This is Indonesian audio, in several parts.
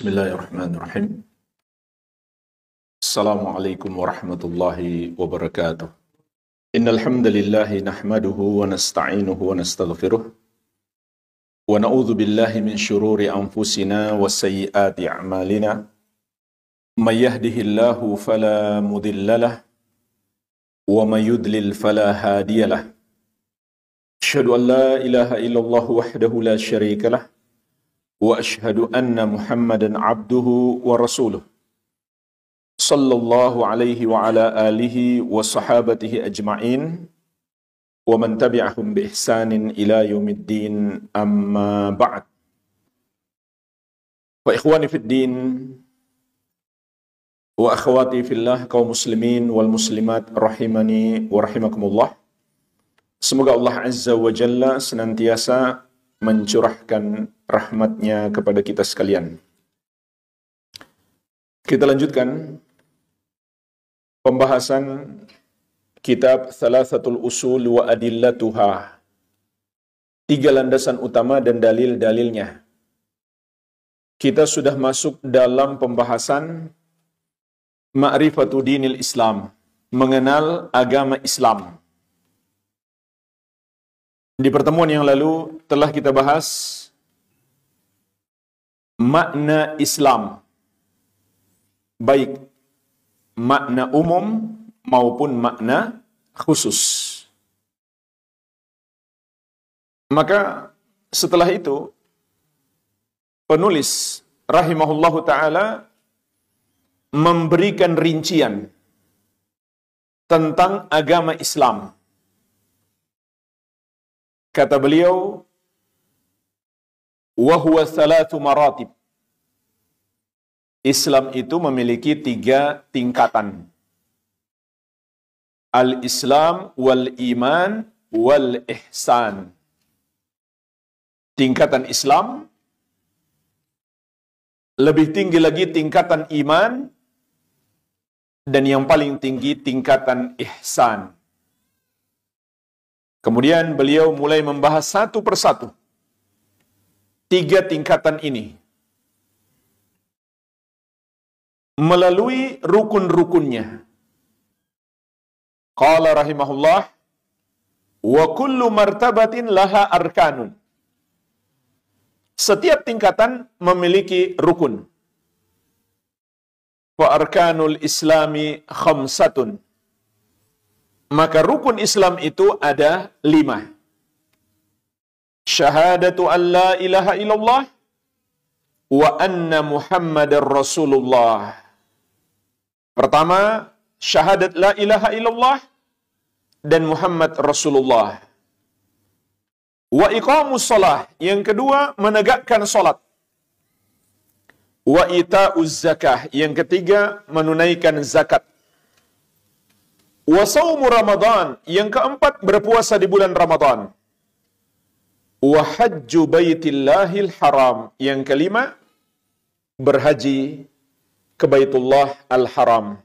Bismillahirrahmanirrahim. Assalamualaikum warahmatullahi wabarakatuh. Innal hamdalillahi nahmaduhu wa nasta'inuhu wa nastaghfiruh wa na'udzu billahi min shururi anfusina wa sayyiati a'malina. May yahdihillahu fala mudhillalah wa may yudlil fala hadiyalah. Asyhadu an la ilaha illallah wahdahu la syarikalah wa ashhadu anna Muhammadan abduhu wa rasuluh sallallahu alaihi wa ala alihi wa sahabatihi ajma'in wa man tabi'ahum bi ihsanin ila yaumiddin, amma ba'd. Wa ikhwani fid din wa akhwati fillah, kaum muslimin wal muslimat rahimani wa rahimakumullah. Semoga Allah Azza wa Jalla senantiasa mencurahkan rahmatnya kepada kita sekalian. Kita lanjutkan pembahasan kitab Thalathatul Usul wa Adillatuha, 3 landasan utama dan dalil-dalilnya. Kita sudah masuk dalam pembahasan Ma'rifatu Dinil Islam, mengenal agama Islam. Di pertemuan yang lalu telah kita bahas makna Islam, baik makna umum maupun makna khusus. Maka setelah itu penulis rahimahullahu ta'ala memberikan rincian tentang agama Islam. Kata beliau, wa huwa thalathu maratib. Islam itu memiliki 3 tingkatan. Al-Islam wal iman wal ihsan. Tingkatan Islam, lebih tinggi lagi tingkatan iman, dan yang paling tinggi tingkatan ihsan. Kemudian beliau mulai membahas satu persatu 3 tingkatan ini melalui rukun-rukunnya. Qala rahimahullah, wa kullu martabatin laha arkanun. Setiap tingkatan memiliki rukun. Wa arkanul islami khamsatun. Maka rukun Islam itu ada 5. Syahadatu an la ilaha illallah wa anna Muhammadar Rasulullah. Pertama, syahadat la ilaha illallah dan Muhammad Rasulullah. Wa iqamus shalah. Yang kedua, menegakkan salat. Wa ita'uz zakah. Yang ketiga, menunaikan zakat. Wa saumu Ramadan. Yang keempat, berpuasa di bulan Ramadan. Wa hajju baitillahil haram. Yang kelima, berhaji ke Baitullah al-Haram.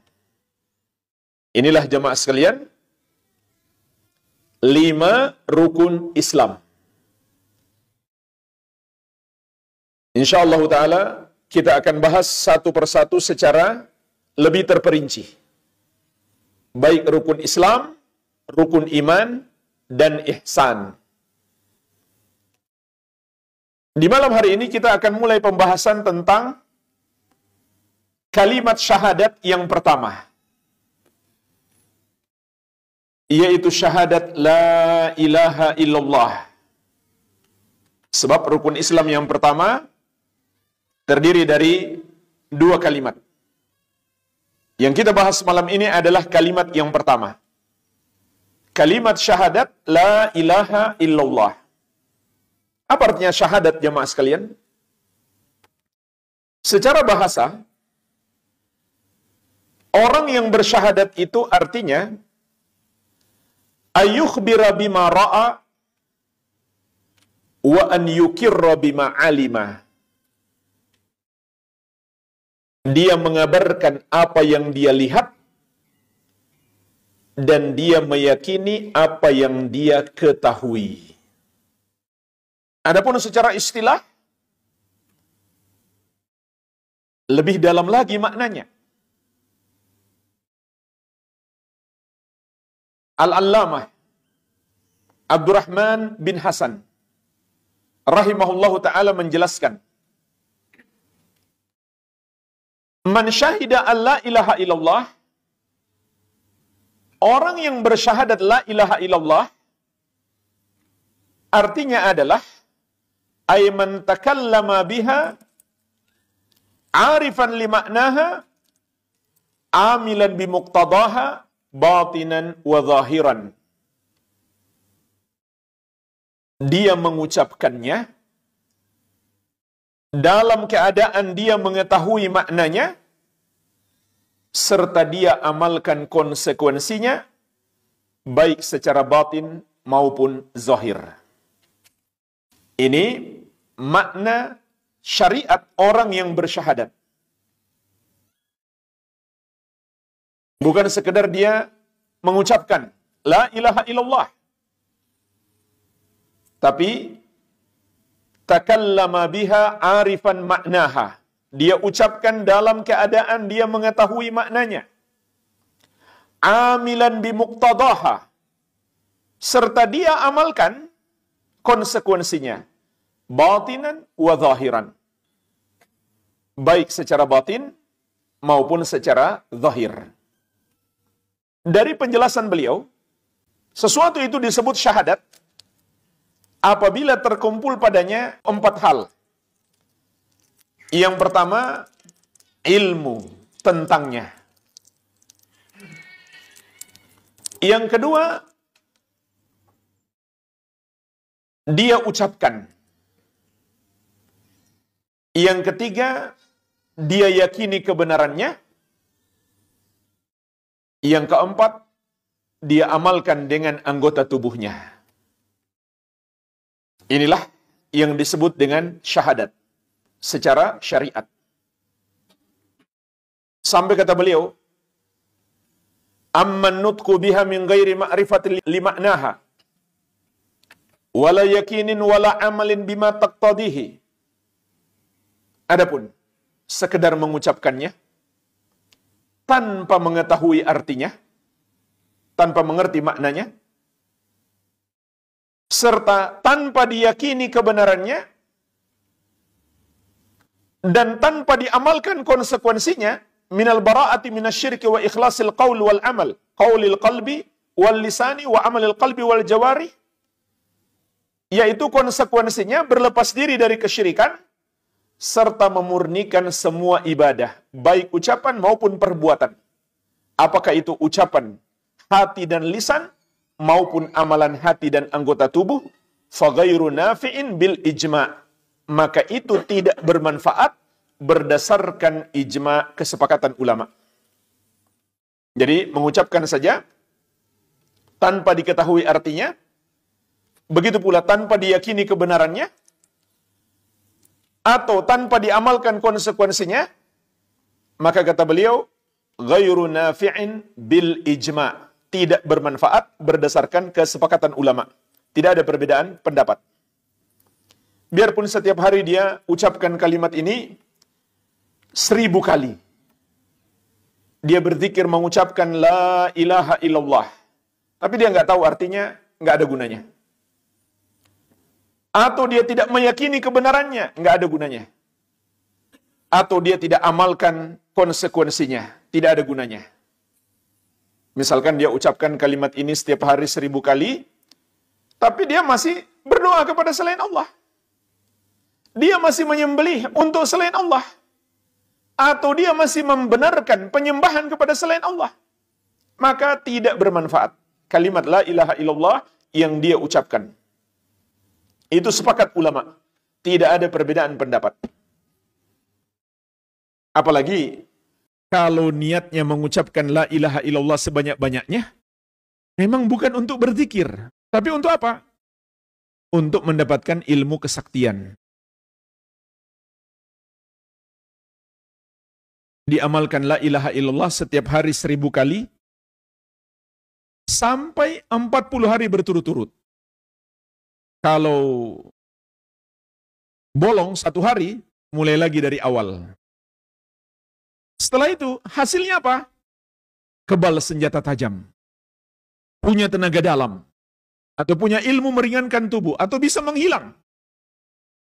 Inilah jamaah sekalian 5 rukun Islam. InsyaAllah ta'ala kita akan bahas satu persatu secara lebih terperinci. Baik rukun Islam, rukun iman, dan ihsan. Di malam hari ini kita akan mulai pembahasan tentang kalimat syahadat yang pertama, yaitu syahadat la ilaha illallah. Sebab rukun Islam yang pertama terdiri dari 2 kalimat. Yang kita bahas malam ini adalah kalimat yang pertama. Kalimat syahadat la ilaha illallah. Apa artinya syahadat, jamaah sekalian? Secara bahasa, orang yang bersyahadat itu artinya ayyukhbira bima ra'a wa an yukirra bima alima. Dia mengabarkan apa yang dia lihat dan dia meyakini apa yang dia ketahui. Adapun secara istilah, Lebih dalam lagi maknanya. Al-Allamah Abdurrahman bin Hasan rahimahullahu ta'ala menjelaskan, man syahida an la ilaha illallah, orang yang bersyahadat la ilaha illallah, artinya adalah ay man takallama biha arifan li maknaha amilan bi muqtadaha batinan wa zahiran. Dia mengucapkannya dalam keadaan dia mengetahui maknanya, serta dia amalkan konsekuensinya, baik secara batin maupun zahir. Ini makna syariat orang yang bersyahadat. Bukan sekedar dia mengucapkan la ilaha illallah, tapi takallama biha arifan maknaha. Dia ucapkan dalam keadaan dia mengetahui maknanya. Amilan bimuqtadaha, serta dia amalkan konsekuensinya, batinan wa zahiran, baik secara batin maupun secara zahir. Dari penjelasan beliau, sesuatu itu disebut syahadat apabila terkumpul padanya 4 hal. Yang pertama, ilmu tentangnya. Yang kedua, dia ucapkan. Yang ketiga, dia yakini kebenarannya. Yang keempat, dia amalkan dengan anggota tubuhnya. Inilah yang disebut dengan syahadat secara syariat. Sampai kata beliau, amman nutqu biha min ghairi ma'rifatin li ma'naha wala yakinin wala amalin bima taqtadihi. Adapun sekedar mengucapkannya tanpa mengetahui artinya, tanpa mengerti maknanya, serta tanpa diyakini kebenarannya, dan tanpa diamalkan konsekuensinya, minal bara'ati minasyirki wa ikhlasil qaul wal amal, qaulil qalbi wal lisani wa amalil qalbi wal jawari, yaitu konsekuensinya berlepas diri dari kesyirikan, serta memurnikan semua ibadah, baik ucapan maupun perbuatan. Apakah itu ucapan hati dan lisan, maupun amalan hati dan anggota tubuh, faghairu nafi'in bil ijma'. Maka itu tidak bermanfaat berdasarkan ijma' kesepakatan ulama. Jadi mengucapkan saja tanpa diketahui artinya, begitu pula tanpa diyakini kebenarannya, atau tanpa diamalkan konsekuensinya, maka kata beliau, ghairu nafi'in bil ijma'. Tidak bermanfaat berdasarkan kesepakatan ulama. Tidak ada perbedaan pendapat. Biarpun setiap hari dia ucapkan kalimat ini 1000 kali. Dia berzikir mengucapkan la ilaha illallah, tapi dia nggak tahu artinya, nggak ada gunanya. Atau dia tidak meyakini kebenarannya, nggak ada gunanya. Atau dia tidak amalkan konsekuensinya, tidak ada gunanya. Misalkan dia ucapkan kalimat ini setiap hari 1000 kali, tapi dia masih berdoa kepada selain Allah. Dia masih menyembelih untuk selain Allah. Atau dia masih membenarkan penyembahan kepada selain Allah. Maka tidak bermanfaat kalimat la ilaha illallah yang dia ucapkan. Itu sepakat ulama. Tidak ada perbedaan pendapat. Apalagi kalau niatnya mengucapkan la ilaha illallah sebanyak-banyaknya, memang bukan untuk berzikir. Tapi untuk apa? Untuk mendapatkan ilmu kesaktian. Diamalkan la ilaha illallah setiap hari 1000 kali, sampai 40 hari berturut-turut. Kalau bolong 1 hari, mulai lagi dari awal. Setelah itu, hasilnya apa? Kebal senjata tajam. Punya tenaga dalam. Atau punya ilmu meringankan tubuh. Atau bisa menghilang.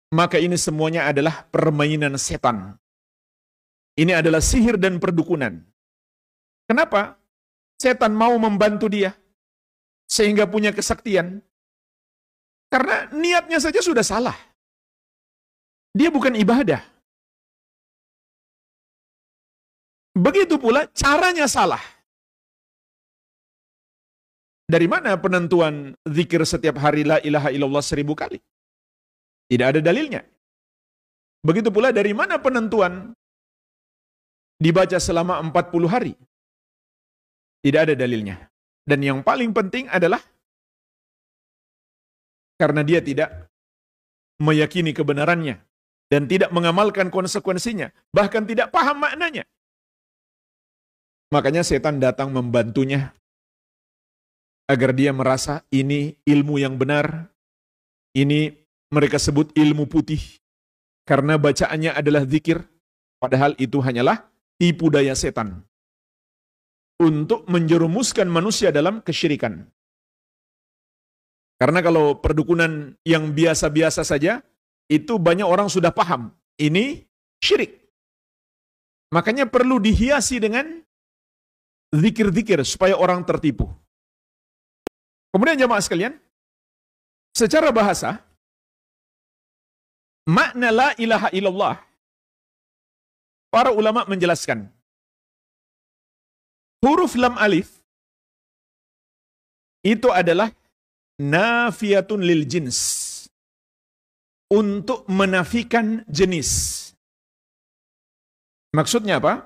Maka ini semuanya adalah permainan setan. Ini adalah sihir dan perdukunan. Kenapa? Setan mau membantu dia. Sehingga punya kesaktian. Karena niatnya saja sudah salah. Dia bukan ibadah. Begitu pula caranya salah. Dari mana penentuan zikir setiap hari la ilaha illallah 1000 kali? Tidak ada dalilnya. Begitu pula dari mana penentuan dibaca selama 40 hari? Tidak ada dalilnya. Dan yang paling penting adalah karena dia tidak meyakini kebenarannya dan tidak mengamalkan konsekuensinya, bahkan tidak paham maknanya. Makanya setan datang membantunya agar dia merasa ini ilmu yang benar, ini mereka sebut ilmu putih, karena bacaannya adalah zikir, padahal itu hanyalah tipu daya setan untuk menjerumuskan manusia dalam kesyirikan. Karena kalau perdukunan yang biasa-biasa saja, itu banyak orang sudah paham, ini syirik. Makanya perlu dihiasi dengan zikir-zikir supaya orang tertipu. Kemudian jamaah sekalian, secara bahasa, makna la ilaha illallah, para ulama menjelaskan, huruf lam alif, itu adalah nafiyatun lil jins, untuk menafikan jenis. Maksudnya apa?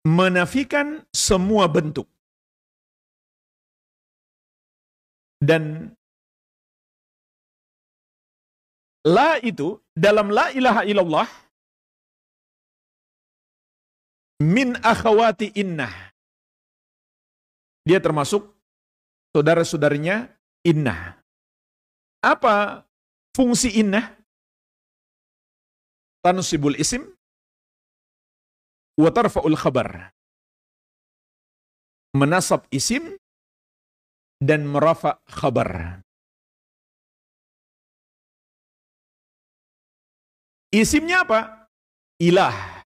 Menafikan semua bentuk. Dan la itu dalam la ilaha illallah min akhawati innah. Dia termasuk saudara-saudarinya innah. Apa fungsi innah? Tansibul isim wa tarfa'ul khabar. Menasab isim dan merafa khabar. Isimnya apa? Ilah.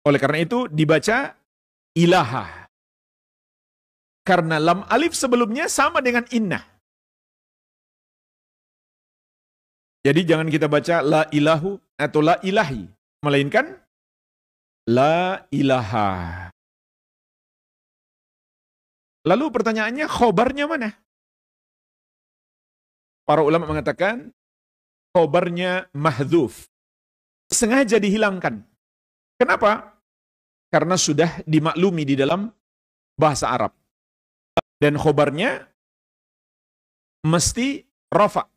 Oleh karena itu dibaca ilaha. Karena lam alif sebelumnya sama dengan innah. Jadi jangan kita baca la ilahu atau la ilahi. Melainkan la ilaha. Lalu pertanyaannya, khobarnya mana? Para ulama mengatakan, khobarnya mahdzuf. Sengaja dihilangkan. Kenapa? Karena sudah dimaklumi di dalam bahasa Arab. Dan khobarnya mesti rafa.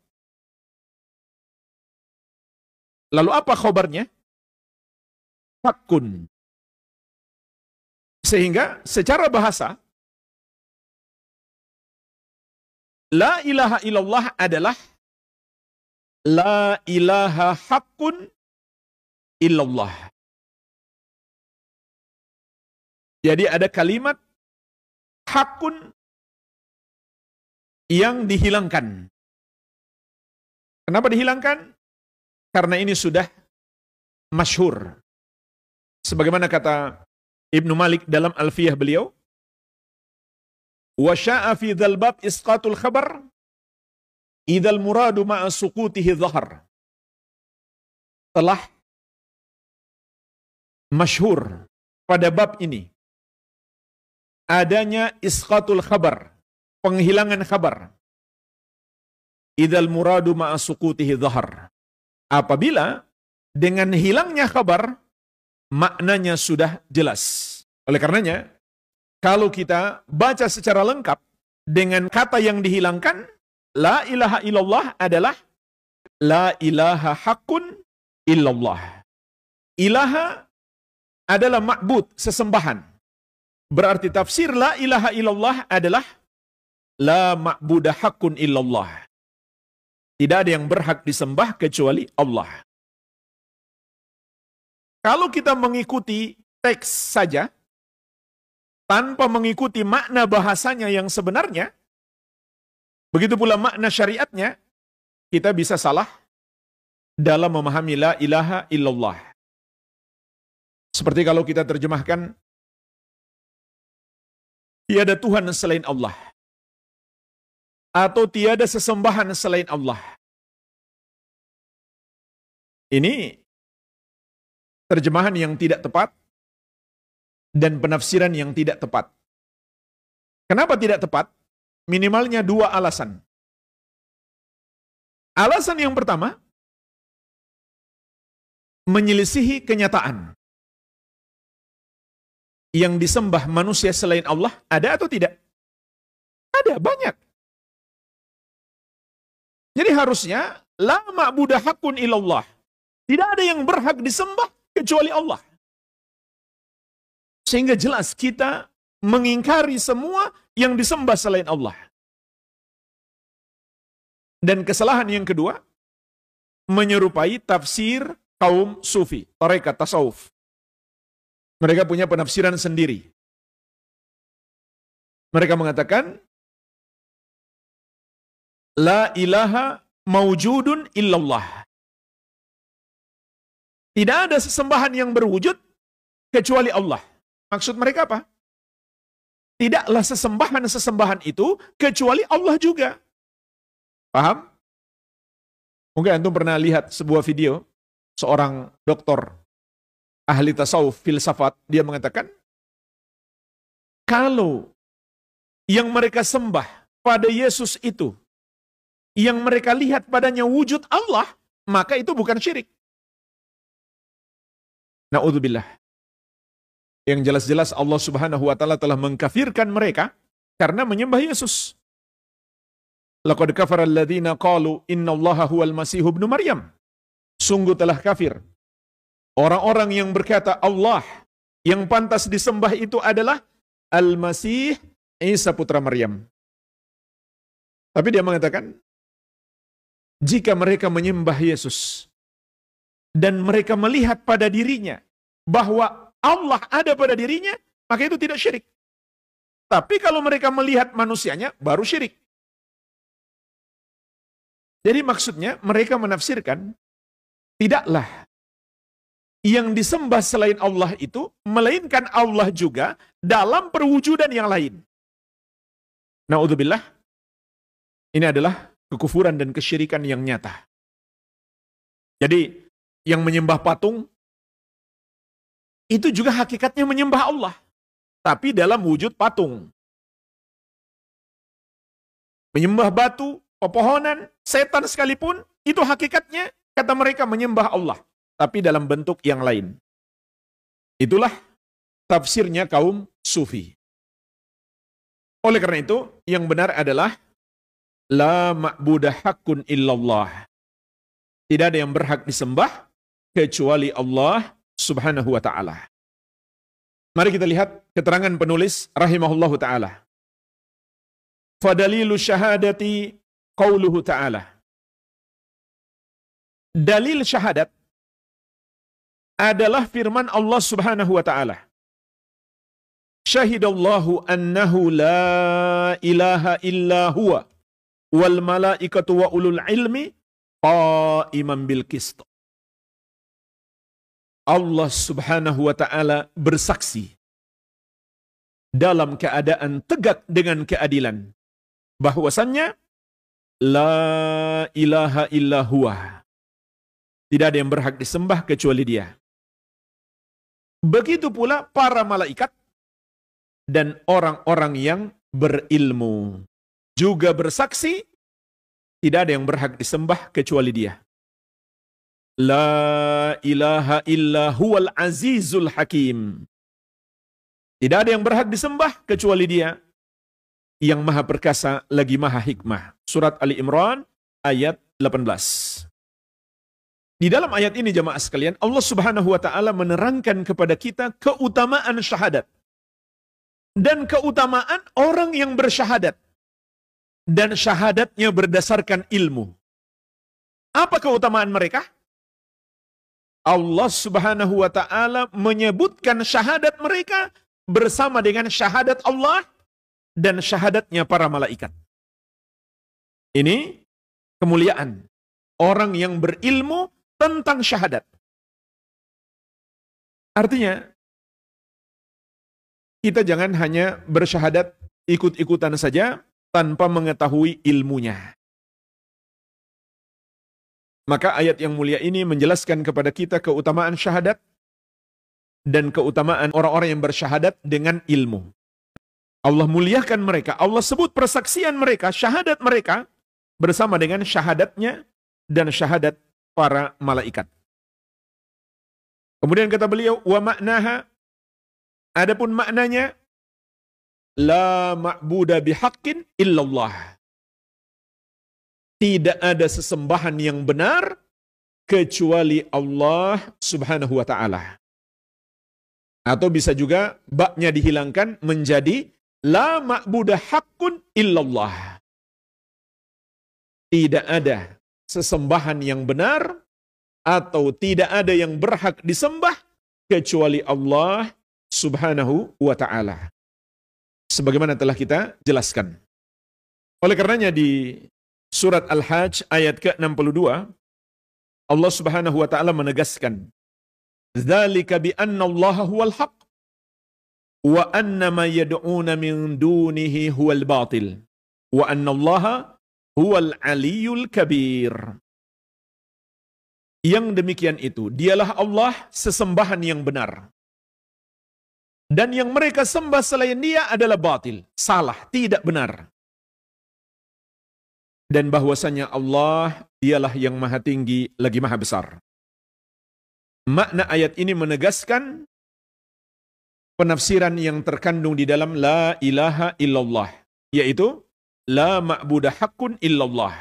Lalu apa khobarnya? Fakun. Sehingga secara bahasa, la ilaha illallah adalah la ilaha haqqun illallah. Jadi ada kalimat haqqun yang dihilangkan. Kenapa dihilangkan? Karena ini sudah masyhur. Sebagaimana kata Ibnu Malik dalam Alfiyah beliau, wa sya'a fi dzal bab isqatul khabar idzal muradu ma'a suqutihi dhahar. Telah masyhur pada bab ini adanya isqatul khabar, penghilangan khabar. Idzal muradu ma'a suqutihi dhahar. Apabila dengan hilangnya khabar maknanya sudah jelas. Oleh karenanya, kalau kita baca secara lengkap dengan kata yang dihilangkan, la ilaha illallah adalah la ilaha haqqun illallah. Ilaha adalah ma'bud, sesembahan. Berarti tafsir la ilaha illallah adalah la ma'budah haqqun illallah. Tidak ada yang berhak disembah kecuali Allah. Kalau kita mengikuti teks saja, tanpa mengikuti makna bahasanya yang sebenarnya, begitu pula makna syariatnya, kita bisa salah dalam memahami la ilaha illallah. Seperti kalau kita terjemahkan, tiada Tuhan selain Allah, atau tiada sesembahan selain Allah. Ini terjemahan yang tidak tepat dan penafsiran yang tidak tepat. Kenapa tidak tepat? Minimalnya dua alasan. Alasan yang pertama, menyelisihi kenyataan. Yang disembah manusia selain Allah, ada atau tidak? Ada, banyak. Jadi harusnya, la ma'budah haqqun illallah. Tidak ada yang berhak disembah kecuali Allah. Sehingga jelas kita mengingkari semua yang disembah selain Allah. Dan kesalahan yang kedua, menyerupai tafsir kaum sufi, tarekat tasawuf. Mereka punya penafsiran sendiri. Mereka mengatakan, la ilaha maujudun illallah. Tidak ada sesembahan yang berwujud kecuali Allah. Maksud mereka apa? Tidaklah sesembahan-sesembahan itu kecuali Allah juga. Paham? Mungkin antum pernah lihat sebuah video seorang doktor ahli tasawuf filsafat, dia mengatakan kalau yang mereka sembah pada Yesus itu, yang mereka lihat padanya wujud Allah, maka itu bukan syirik. Na'udzubillah. Yang jelas-jelas Allah Subhanahu wa taala telah mengkafirkan mereka karena menyembah Yesus. Laqad kafara alladziina qalu innallaha huwal masiih ibnu Maryam. Sungguh telah kafir orang-orang yang berkata Allah yang pantas disembah itu adalah Al-Masih Isa putra Maryam. Tapi dia mengatakan, jika mereka menyembah Yesus dan mereka melihat pada dirinya bahwa Allah ada pada dirinya, maka itu tidak syirik. Tapi kalau mereka melihat manusianya, baru syirik. Jadi maksudnya mereka menafsirkan, tidaklah yang disembah selain Allah itu, melainkan Allah juga dalam perwujudan yang lain. Na'udzubillah, ini adalah kekufuran dan kesyirikan yang nyata. Jadi, yang menyembah patung, itu juga hakikatnya menyembah Allah. Tapi dalam wujud patung. Menyembah batu, pepohonan, setan sekalipun, itu hakikatnya, kata mereka, menyembah Allah. Tapi dalam bentuk yang lain. Itulah tafsirnya kaum sufi. Oleh karena itu, yang benar adalah la ma'budah haqqun illallah. Tidak ada yang berhak disembah kecuali Allah Subhanahu wa ta'ala. Mari kita lihat keterangan penulis rahimahullahu ta'ala. Fadalilu syahadati qauluhu ta'ala. Dalil syahadat adalah firman Allah Subhanahu wa ta'ala. Syahidallahu annahu la ilaha illa huwa wal malaikatu wa ulul ilmi qa'iman bil qist. Allah Subhanahu wa ta'ala bersaksi dalam keadaan tegak dengan keadilan bahwasannya la ilaha illa huwa. Tidak ada yang berhak disembah kecuali Dia. Begitu pula para malaikat dan orang-orang yang berilmu juga bersaksi tidak ada yang berhak disembah kecuali Dia. La ilaha illa huwal azizul hakim. Tidak ada yang berhak disembah kecuali Dia yang maha perkasa lagi maha hikmah. Surat Ali Imran ayat 18. Di dalam ayat ini jemaah sekalian, Allah Subhanahu wa ta'ala menerangkan kepada kita keutamaan syahadat. Dan keutamaan orang yang bersyahadat. Dan syahadatnya berdasarkan ilmu. Apa keutamaan mereka? Allah Subhanahu wa Ta'ala menyebutkan syahadat mereka bersama dengan syahadat Allah dan syahadatnya para malaikat. Ini kemuliaan orang yang berilmu tentang syahadat. Artinya, kita jangan hanya bersyahadat ikut-ikutan saja tanpa mengetahui ilmunya. Maka ayat yang mulia ini menjelaskan kepada kita keutamaan syahadat dan keutamaan orang-orang yang bersyahadat dengan ilmu. Allah muliakan mereka, Allah sebut persaksian mereka, syahadat mereka bersama dengan syahadatnya dan syahadat para malaikat. Kemudian kata beliau, wa maknaha, adapun maknanya, la ma'buda bihaqqin illallah. Tidak ada sesembahan yang benar kecuali Allah Subhanahu wa Ta'ala. Atau bisa juga baknya dihilangkan menjadi la ma'buda haqqun illallah. Tidak ada sesembahan yang benar atau tidak ada yang berhak disembah kecuali Allah Subhanahu wa Ta'ala. Sebagaimana telah kita jelaskan. Oleh karenanya di Surat Al-Hajj ayat ke-62, Allah Subhanahu wa Ta'ala menegaskan, "Dzalika bi anna Allah huwal haqq wa anna ma yad'una min dunihi huwal batil wa anna Allah huwal aliyyul kabir." Yang demikian itu, dialah Allah sesembahan yang benar. Dan yang mereka sembah selain dia adalah batil, salah, tidak benar. Dan bahwasanya Allah dialah yang maha tinggi lagi maha besar. Makna ayat ini menegaskan penafsiran yang terkandung di dalam la ilaha illallah, yaitu la ma'buda haqqun illallah.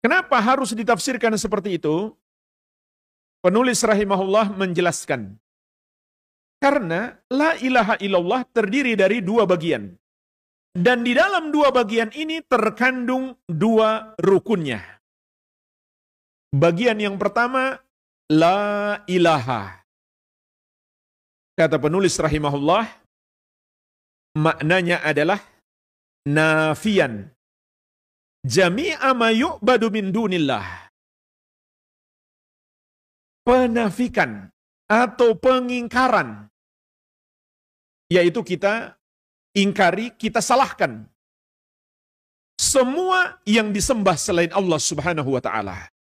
Kenapa harus ditafsirkan seperti itu? Penulis rahimahullah menjelaskan, karena la ilaha illallah terdiri dari dua bagian. Dan di dalam dua bagian ini terkandung dua rukunnya. Bagian yang pertama, la ilaha. Kata penulis rahimahullah, maknanya adalah nafian jami'a ma yu'badu min dunillah. Penafikan atau pengingkaran, yaitu kita ingkari, kita salahkan semua yang disembah selain Allah Subhanahu wa Ta'ala.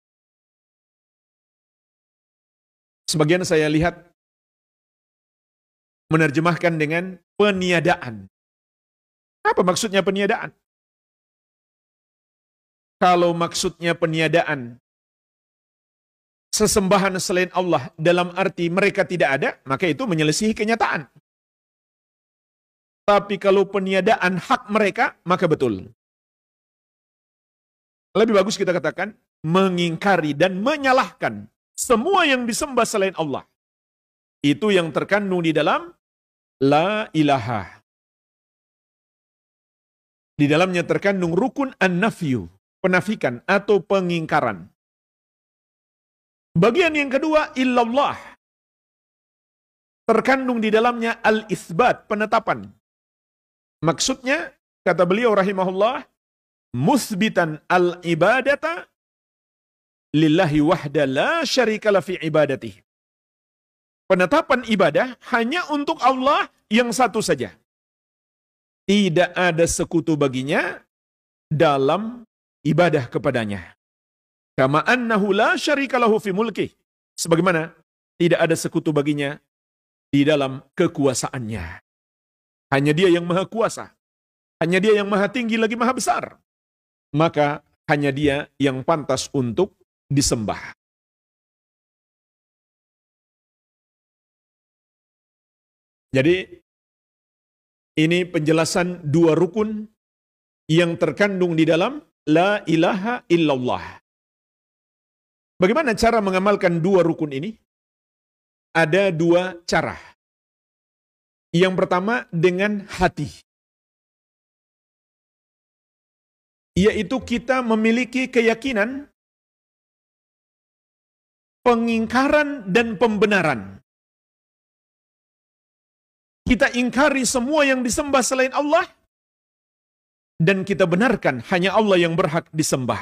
Sebagian saya lihat menerjemahkan dengan peniadaan. Apa maksudnya peniadaan? Kalau maksudnya peniadaan sesembahan selain Allah dalam arti mereka tidak ada, maka itu menyelisihi kenyataan. Tapi kalau peniadaan hak mereka, maka betul. Lebih bagus kita katakan, mengingkari dan menyalahkan semua yang disembah selain Allah. Itu yang terkandung di dalam la ilaha. Di dalamnya terkandung rukun an-nafyu, penafikan atau pengingkaran. Bagian yang kedua, illallah. Terkandung di dalamnya al-itsbat, penetapan. Maksudnya, kata beliau rahimahullah, musbitan al-ibadata lillahi wahda la syarikala fi ibadatihi. Penetapan ibadah hanya untuk Allah yang satu saja. Tidak ada sekutu baginya dalam ibadah kepadanya. Kama annahu la syarikalahu fi mulkih. Sebagaimana tidak ada sekutu baginya di dalam kekuasaannya. Hanya dia yang maha kuasa. Hanya dia yang maha tinggi lagi maha besar. Maka hanya dia yang pantas untuk disembah. Jadi ini penjelasan dua rukun yang terkandung di dalam la ilaha illallah. Bagaimana cara mengamalkan dua rukun ini? Ada dua cara. Yang pertama dengan hati. Yaitu kita memiliki keyakinan pengingkaran dan pembenaran. Kita ingkari semua yang disembah selain Allah, dan kita benarkan hanya Allah yang berhak disembah.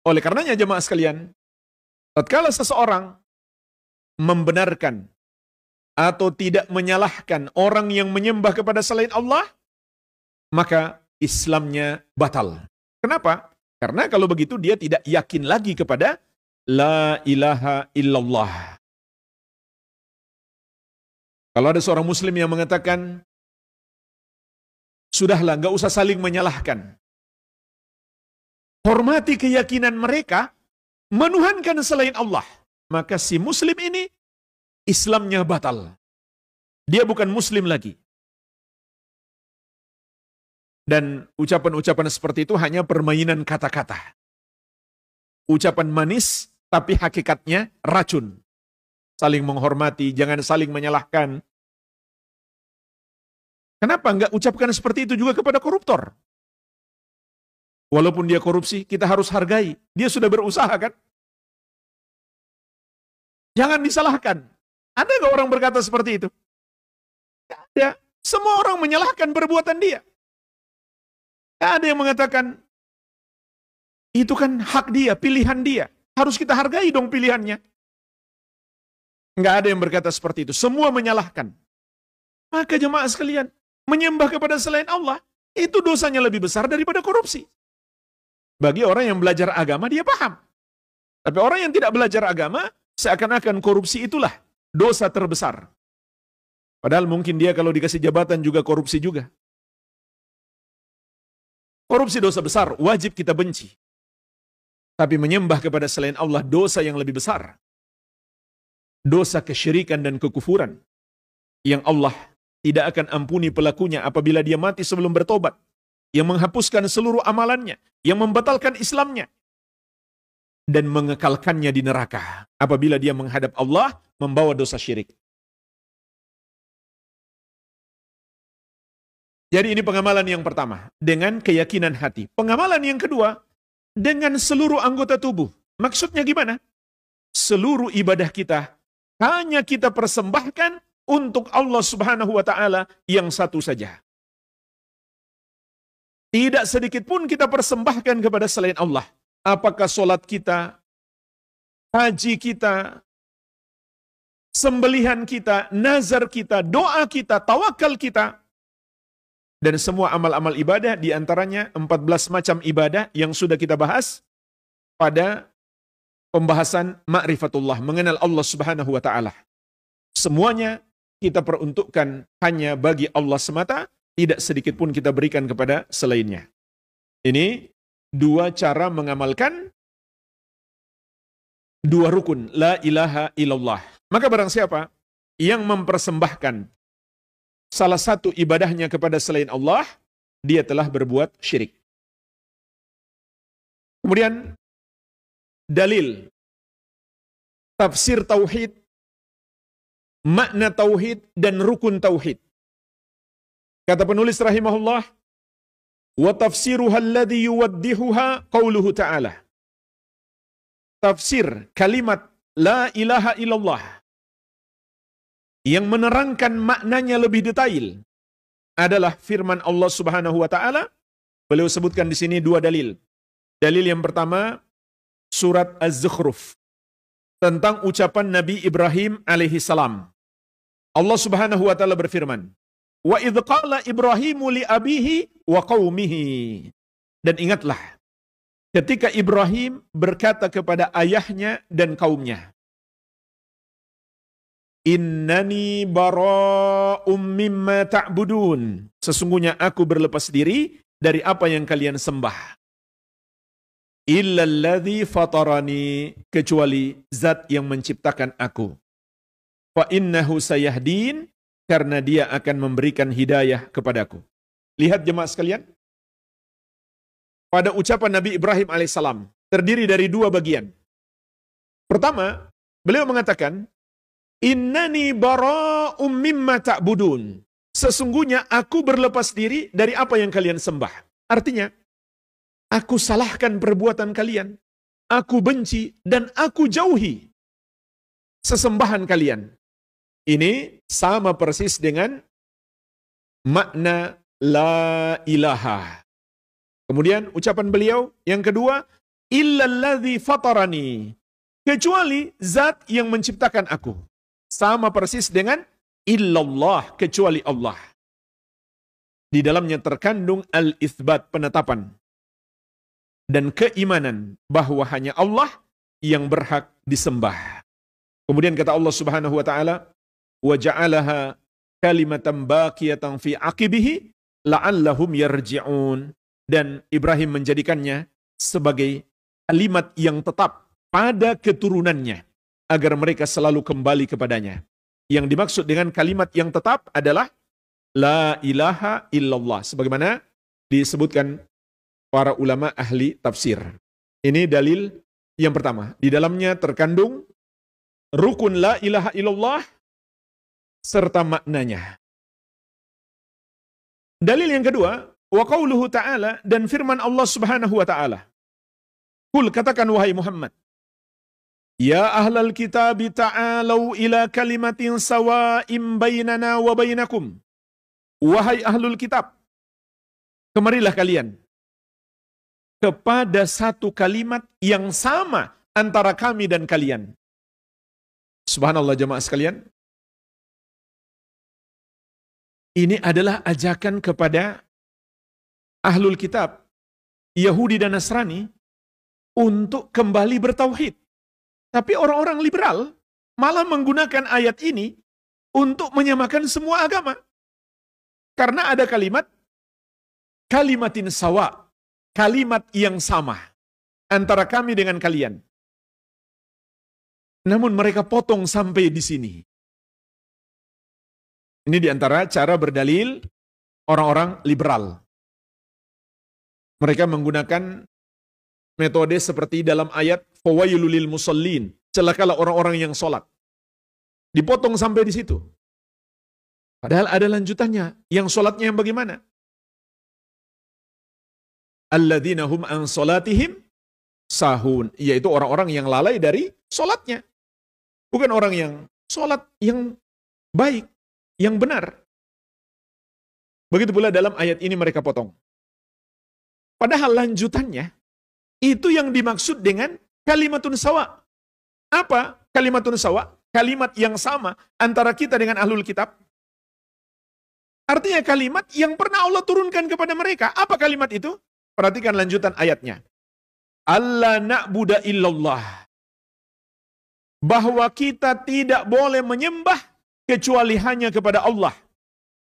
Oleh karenanya jemaah sekalian, tatkala seseorang membenarkan atau tidak menyalahkan orang yang menyembah kepada selain Allah, maka Islamnya batal. Kenapa? Karena kalau begitu dia tidak yakin lagi kepada La ilaha illallah. Kalau ada seorang muslim yang mengatakan, sudahlah, gak usah saling menyalahkan. Hormati keyakinan mereka, menuhankan selain Allah. Maka si muslim ini, Islamnya batal. Dia bukan muslim lagi. Dan ucapan-ucapan seperti itu hanya permainan kata-kata. Ucapan manis, tapi hakikatnya racun. Saling menghormati, jangan saling menyalahkan. Kenapa enggak ucapkan seperti itu juga kepada koruptor? Walaupun dia korupsi, kita harus hargai. Dia sudah berusaha kan? Jangan disalahkan. Ada nggak orang berkata seperti itu? Tidak ada. Semua orang menyalahkan perbuatan dia. Tidak ada yang mengatakan, itu kan hak dia, pilihan dia. Harus kita hargai dong pilihannya. Nggak ada yang berkata seperti itu. Semua menyalahkan. Maka jemaah sekalian, menyembah kepada selain Allah, itu dosanya lebih besar daripada korupsi. Bagi orang yang belajar agama, dia paham. Tapi orang yang tidak belajar agama, seakan-akan korupsi itulah dosa terbesar. Padahal mungkin dia kalau dikasih jabatan juga korupsi juga. Korupsi dosa besar, wajib kita benci. Tapi menyembah kepada selain Allah, dosa yang lebih besar. Dosa kesyirikan dan kekufuran. Yang Allah tidak akan ampuni pelakunya apabila dia mati sebelum bertobat. Yang menghapuskan seluruh amalannya. Yang membatalkan Islamnya. Dan mengekalkannya di neraka. Apabila dia menghadap Allah, membawa dosa syirik. Jadi ini pengamalan yang pertama. Dengan keyakinan hati. Pengamalan yang kedua. Dengan seluruh anggota tubuh. Maksudnya gimana? Seluruh ibadah kita hanya kita persembahkan untuk Allah Subhanahu wa Ta'ala yang satu saja. Tidak sedikit pun kita persembahkan kepada selain Allah. Apakah solat kita, haji kita, sembelihan kita, nazar kita, doa kita, tawakal kita, dan semua amal-amal ibadah, diantaranya 14 macam ibadah yang sudah kita bahas pada pembahasan ma'rifatullah, mengenal Allah Subhanahu wa Ta'ala. Semuanya kita peruntukkan hanya bagi Allah semata, tidak sedikit pun kita berikan kepada selainnya. Ini dua cara mengamalkan dua rukun, la ilaha illallah. Maka barang siapa yang mempersembahkan salah satu ibadahnya kepada selain Allah, dia telah berbuat syirik. Kemudian dalil tafsir tauhid, makna tauhid dan rukun tauhid. Kata penulis rahimahullah, wa tafsiruha alladhi yuwaddihuha qauluhu ta'ala. Tafsir kalimat la ilaha illallah yang menerangkan maknanya lebih detail adalah firman Allah Subhanahu wa Ta'ala. Beliau sebutkan di sini dua dalil. Dalil yang pertama, surat Az-Zukhruf, tentang ucapan Nabi Ibrahim alaihi salam. Allah Subhanahu wa Ta'ala berfirman, wa idh qala Ibrahimu li abihi wa qaumihi. Dan ingatlah ketika Ibrahim berkata kepada ayahnya dan kaumnya, innani bara'um mimma ta'budun. Sesungguhnya aku berlepas diri dari apa yang kalian sembah. Illalladzi fatarani, kecuali zat yang menciptakan aku. Fa innahu sayahdin, karena dia akan memberikan hidayah kepadaku. Lihat jemaah sekalian. Pada ucapan Nabi Ibrahim alaihissalam terdiri dari dua bagian. Pertama, beliau mengatakan, innani bara'um mimma ta'budun. Sesungguhnya aku berlepas diri dari apa yang kalian sembah. Artinya, aku salahkan perbuatan kalian. aku benci dan aku jauhi sesembahan kalian. Ini sama persis dengan makna la ilaha. Kemudian ucapan beliau yang kedua, illalladzi fatarani, kecuali zat yang menciptakan aku. Sama persis dengan illallah, kecuali Allah. Di dalamnya terkandung al-itsbat, penetapan dan keimanan bahwa hanya Allah yang berhak disembah. Kemudian kata Allah Subhanahu wa taala, wa ja'alaha kalimatan baqiyatan fi aqibihi la'allahum yarji'un, dan Ibrahim menjadikannya sebagai kalimat yang tetap pada keturunannya agar mereka selalu kembali kepadanya. Yang dimaksud dengan kalimat yang tetap adalah la ilaha illallah, sebagaimana disebutkan para ulama ahli tafsir. Ini dalil yang pertama. Di dalamnya terkandung rukun la ilaha illallah serta maknanya. Dalil yang kedua, wa qauluhu ta'ala, dan firman Allah Subhanahu wa ta'ala. Kul, katakan wahai Muhammad, ya ahlal kitabi ta'alau ila kalimatin sawa'im bainana wa bainakum. Wahai ahlul kitab, kemarilah kalian kepada satu kalimat yang sama antara kami dan kalian. Subhanallah jemaah sekalian. Ini adalah ajakan kepada ahlul kitab, Yahudi dan Nasrani, untuk kembali bertauhid. Tapi orang-orang liberal malah menggunakan ayat ini untuk menyamakan semua agama. Karena ada kalimat kalimatin sawa, kalimat yang sama antara kami dengan kalian. Namun mereka potong sampai di sini. Ini diantara cara berdalil orang-orang liberal. Mereka menggunakan metode seperti dalam ayat fawailul lil musallin, celakalah orang-orang yang sholat. Dipotong sampai di situ. Padahal ada lanjutannya, yang sholatnya yang bagaimana? Alladzina hum an sholatihim sahun, yaitu orang-orang yang lalai dari sholatnya. Bukan orang yang sholat yang baik, yang benar. Begitu pula dalam ayat ini mereka potong. Padahal lanjutannya, itu yang dimaksud dengan kalimatun sawa. Apa kalimatun sawa? Kalimat yang sama antara kita dengan ahlul kitab. Artinya kalimat yang pernah Allah turunkan kepada mereka. Apa kalimat itu? Perhatikan lanjutan ayatnya. Alla na'budu illallah. Bahwa kita tidak boleh menyembah kecuali hanya kepada Allah.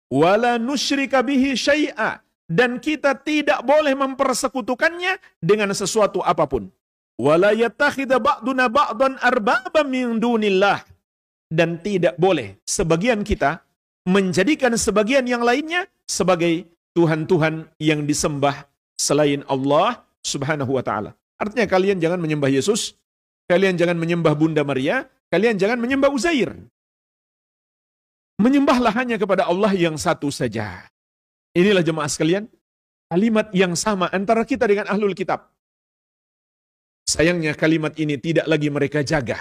Wala nusyrika bihi syai'a. Dan kita tidak boleh mempersekutukannya dengan sesuatu apapun. Wala yattakhidha ba'duna ba'dan arbaba min dunillah. Dan tidak boleh sebagian kita menjadikan sebagian yang lainnya sebagai Tuhan-Tuhan yang disembah selain Allah Subhanahu wa ta'ala. Artinya kalian jangan menyembah Yesus, kalian jangan menyembah Bunda Maria, kalian jangan menyembah Uzair. Menyembahlah hanya kepada Allah yang satu saja. Inilah jemaah sekalian, kalimat yang sama antara kita dengan ahlul kitab. Sayangnya kalimat ini tidak lagi mereka jaga.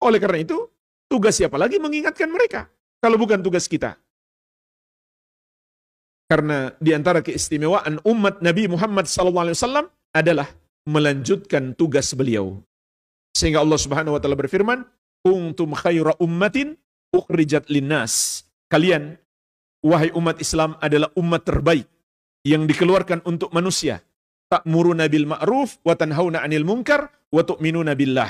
Oleh karena itu, tugas siapa lagi mengingatkan mereka? Kalau bukan tugas kita. Karena di antara keistimewaan umat Nabi Muhammad SAW adalah melanjutkan tugas beliau. Sehingga Allah Subhanahu wa taala berfirman, "Kuntum khaira ummatin ukhrijat linnas." Kalian wahai umat Islam adalah umat terbaik yang dikeluarkan untuk manusia. Ta'muruna bil ma'ruf wa tanhauna 'anil munkar wa tu'minuna billah.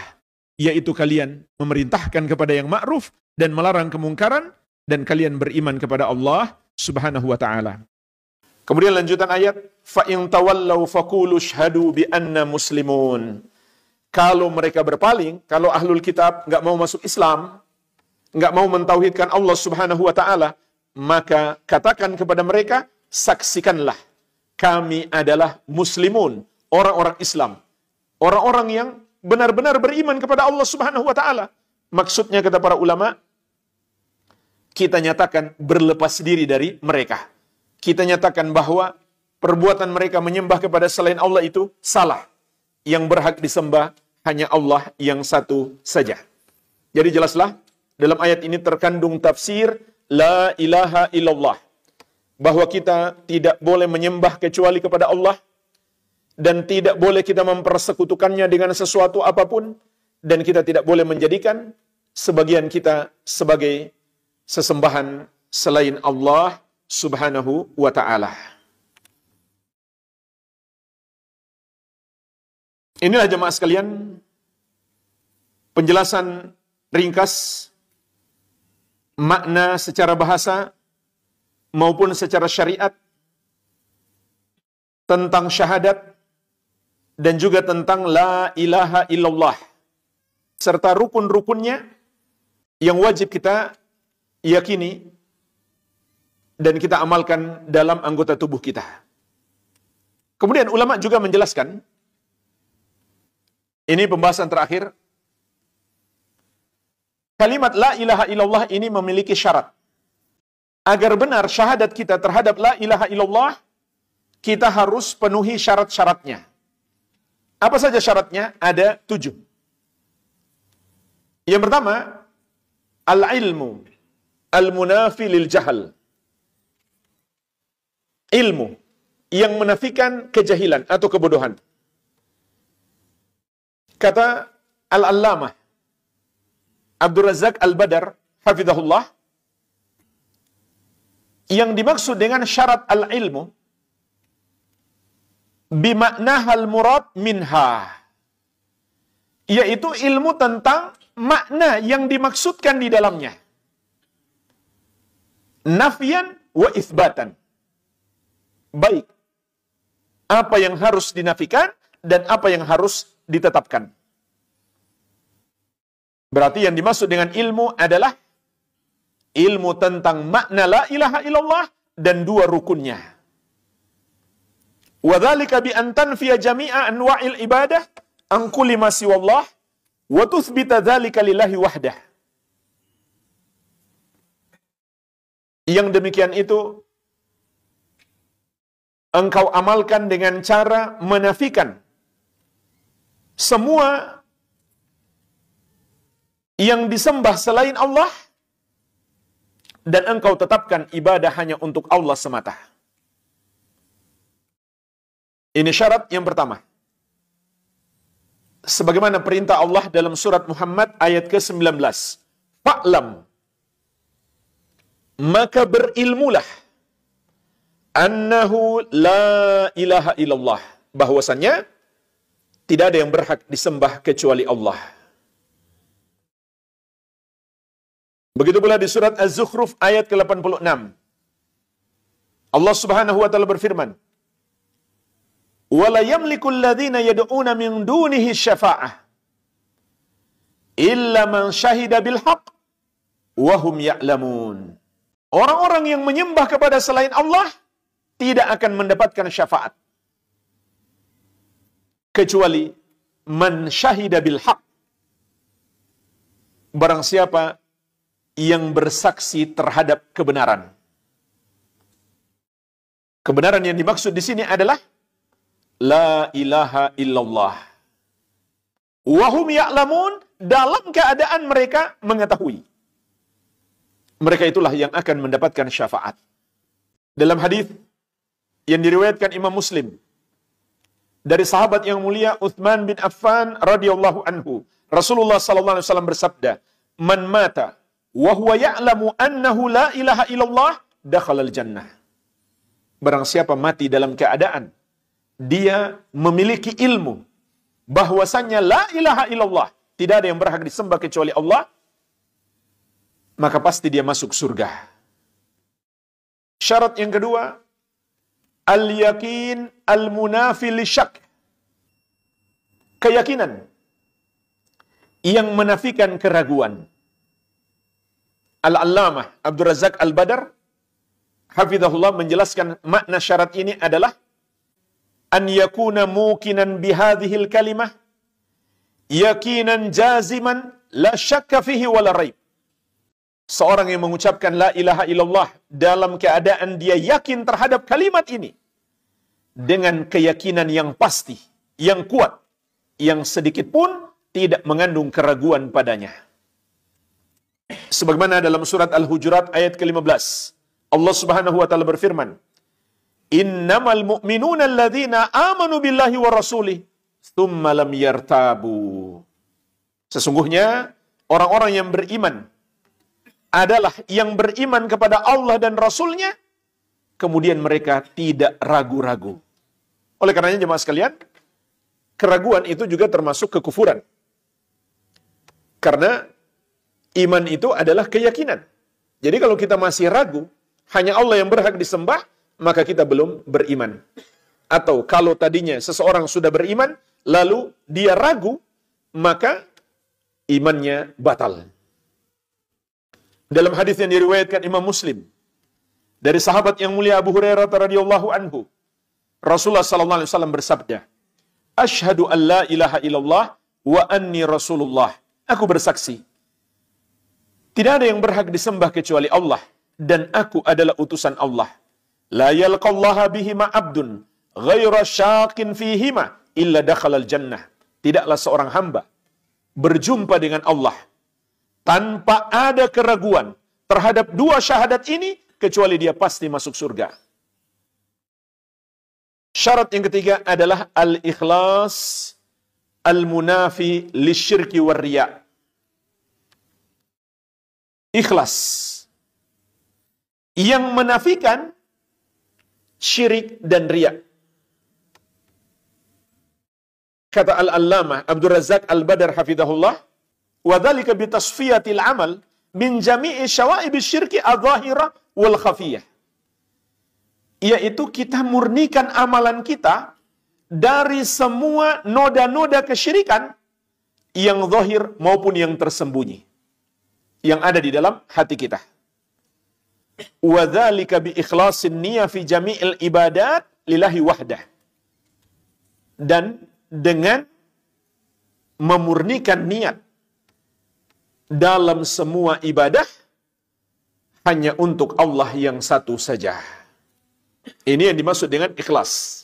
Yaitu kalian memerintahkan kepada yang ma'ruf dan melarang kemungkaran, dan kalian beriman kepada Allah Subhanahu wa taala. Kemudian lanjutan ayat, fa in tawallau faqulu syhadu bi anna muslimun. Kalau mereka berpaling, kalau ahlul kitab enggak mau masuk Islam, enggak mau mentauhidkan Allah Subhanahu wa taala, maka katakan kepada mereka, saksikanlah kami adalah muslimun, orang-orang Islam, orang-orang yang benar-benar beriman kepada Allah Subhanahu wa taala. Maksudnya kata para ulama, kita nyatakan berlepas diri dari mereka. Kita nyatakan bahwa perbuatan mereka menyembah kepada selain Allah itu salah. Yang berhak disembah hanya Allah yang satu saja. Jadi jelaslah, dalam ayat ini terkandung tafsir la ilaha illallah. Bahwa kita tidak boleh menyembah kecuali kepada Allah. Dan tidak boleh kita mempersekutukannya dengan sesuatu apapun. Dan kita tidak boleh menjadikan sebagian kita sebagai sesembahan selain Allah subhanahu wa ta'ala. Inilah jemaah sekalian, penjelasan ringkas makna secara bahasa maupun secara syariat tentang syahadat dan juga tentang la ilaha illallah serta rukun-rukunnya yang wajib kita yakini dan kita amalkan dalam anggota tubuh kita. Kemudian ulama juga menjelaskan, ini pembahasan terakhir, kalimat la ilaha illallah ini memiliki syarat. Agar benar syahadat kita terhadap la ilaha illallah, kita harus penuhi syarat-syaratnya. Apa saja syaratnya? Ada 7. Yang pertama, al-ilmu al-munafi lil jahal. Ilmu yang menafikan kejahilan atau kebodohan. Kata Al-Allamah Abdul Razak Al-Badar hafizahullah, yang dimaksud dengan syarat al-ilmu bimaknahal murad minha, yaitu ilmu tentang makna yang dimaksudkan di dalamnya, nafyan wa itsbatan, baik apa yang harus dinafikan dan apa yang harus ditetapkan. Berarti yang dimaksud dengan ilmu adalah ilmu tentang makna la ilaha illallah dan 2 rukunnya. Wa dzalika bi an tanfiya jami'a anwa'il ibadah an kulli ma siwallah wa tuthbita dzalika lillahi wahdah. Yang demikian itu engkau amalkan dengan cara menafikan semua yang disembah selain Allah dan engkau tetapkan ibadah hanya untuk Allah semata. Ini syarat yang pertama. Sebagaimana perintah Allah dalam surat Muhammad ayat ke-19. Fa'lam, maka berilmulah, annahu la ilaha illallah, bahwasannya tidak ada yang berhak disembah kecuali Allah. Begitu pula di surat Az-Zukhruf ayat ke-86. Allah Subhanahu wa taala berfirman, "Wa la yamliku alladhina yad'una min dunihi syafa'ah illa man syahida bil haqq wa hum ya'lamun." Orang-orang yang menyembah kepada selain Allah tidak akan mendapatkan syafaat kecuali man syahida bil haqq, barang siapa yang bersaksi terhadap kebenaran. Kebenaran yang dimaksud di sini adalah la ilaha illallah. Wa hum ya'lamun, dalam keadaan mereka mengetahui. Mereka itulah yang akan mendapatkan syafaat. Dalam hadis yang diriwayatkan Imam Muslim dari sahabat yang mulia Utsman bin Affan radhiyallahu anhu, Rasulullah sallallahu alaihi wasallam bersabda, "Man mata wa huwa ya'lamu annahu la ilaha illallah dakhalal jannah." Barang siapa mati dalam keadaan dia memiliki ilmu bahwasannya la ilaha illallah, tidak ada yang berhak disembah kecuali Allah, maka pasti dia masuk surga. Syarat yang kedua, al-yakin al-munafi lisyak, keyakinan yang menafikan keraguan. Al-Allamah Abdul Razak Al-Badar hafizahullah menjelaskan makna syarat ini adalah an yakuna mukinan bihadhil kalimah yakinan jaziman la syakka fihi wala raib. Seorang yang mengucapkan la ilaha illallah dalam keadaan dia yakin terhadap kalimat ini dengan keyakinan yang pasti, yang kuat, yang sedikit pun tidak mengandung keraguan padanya. Sebagaimana dalam surat Al-Hujurat ayat ke-15, Allah Subhanahu wa taala berfirman, "Innamal mu'minuna alladzina amanu billahi wa rasulih, tsumma lam yartabu." Sesungguhnya orang-orang yang beriman adalah yang beriman kepada Allah dan Rasulnya, kemudian mereka tidak ragu-ragu. Oleh karenanya jemaah sekalian, keraguan itu juga termasuk kekufuran. Karena iman itu adalah keyakinan. Jadi kalau kita masih ragu, hanya Allah yang berhak disembah, maka kita belum beriman. Atau kalau tadinya seseorang sudah beriman, lalu dia ragu, maka imannya batal. Dalam hadis yang diriwayatkan Imam Muslim dari sahabat yang mulia Abu Hurairah radhiyallahu anhu, Rasulullah sallallahu alaihi wasallam bersabda, "Asyhadu an la ilaha illallah wa anni Rasulullah." Aku bersaksi, tidak ada yang berhak disembah kecuali Allah dan aku adalah utusan Allah. La yalqallaha bihima abdun ghaira syaqin fihima illa dakhalal jannah. Tidaklah seorang hamba berjumpa dengan Allah tanpa ada keraguan terhadap dua syahadat ini, kecuali dia pasti masuk surga. Syarat yang ketiga adalah al-ikhlas al-munafi lisyirki war-riya. Ikhlas yang menafikan syirik dan riya. Kata Al-Allamah Abdul Razzaq Al-Badar hafizahullah, wa dzalika bi tasfiyatil amal min jami'i syawa'ib syirki adh-dhahirah wal khafiyah. Yaitu kita murnikan amalan kita dari semua noda-noda kesyirikan yang zahir maupun yang tersembunyi, yang ada di dalam hati kita. Wa dzalika bi ikhlasin niyyah fi jami'il ibadat lillahi wahdah. Dan dengan memurnikan niat dalam semua ibadah hanya untuk Allah yang satu saja. Ini yang dimaksud dengan ikhlas.